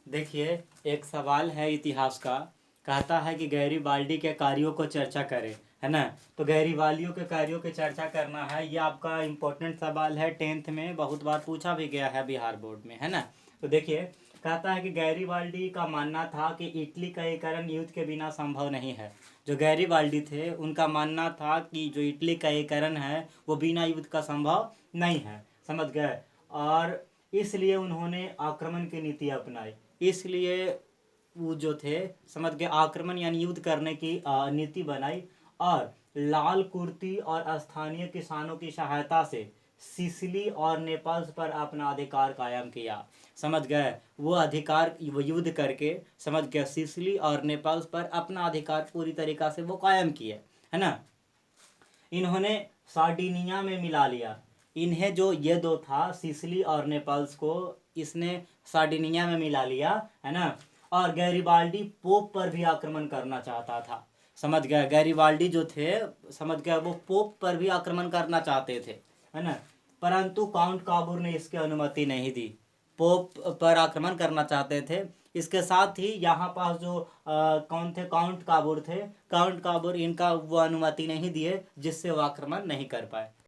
देखिए, एक सवाल है इतिहास का। कहता है कि गैरिबाल्डी के कार्यों को चर्चा करें, है ना। तो गैरिबाल्डियों के कार्यों की चर्चा करना है, ये आपका इम्पोर्टेंट सवाल है। 10th में बहुत बार पूछा भी गया है बिहार बोर्ड में, है ना। तो देखिए, कहता है कि गैरिबाल्डी का मानना था कि इटली का एकीकरण युद्ध के बिना संभव नहीं है। जो गैरिबाल्डी थे उनका मानना था कि जो इटली का एकीकरण है वो बिना युद्ध का संभव नहीं है, समझ गए। और इसलिए उन्होंने आक्रमण की नीति अपनाई। इसलिए वो जो थे, समझ गए, आक्रमण यानी युद्ध करने की नीति बनाई। और लाल कुर्ती और स्थानीय किसानों की सहायता से सिसिली और नेपल्स पर अपना अधिकार कायम किया, समझ गए। वो अधिकार वो युद्ध करके, समझ गए, सिसिली और नेपल्स पर अपना अधिकार पूरी तरीक़ा से वो कायम किए, है ना। इन्होंने सार्डिनिया में मिला लिया। इन्हें जो ये दो था, सिसिली और नेपल्स को इसने सार्डिनिया में मिला लिया, है ना। और गैरिबाल्डी पोप पर भी आक्रमण करना चाहता था, समझ गया। गैरिबाल्डी जो थे, समझ गया, वो पोप पर भी आक्रमण करना चाहते थे, है ना। परंतु काउंट काबूर ने इसकी अनुमति नहीं दी। पोप पर आक्रमण करना चाहते थे। इसके साथ ही यहाँ पास जो कौन थे, काउंट काबूर थे। काउंट काबूर इनका वो अनुमति नहीं दिए, जिससे वो आक्रमण नहीं कर पाए।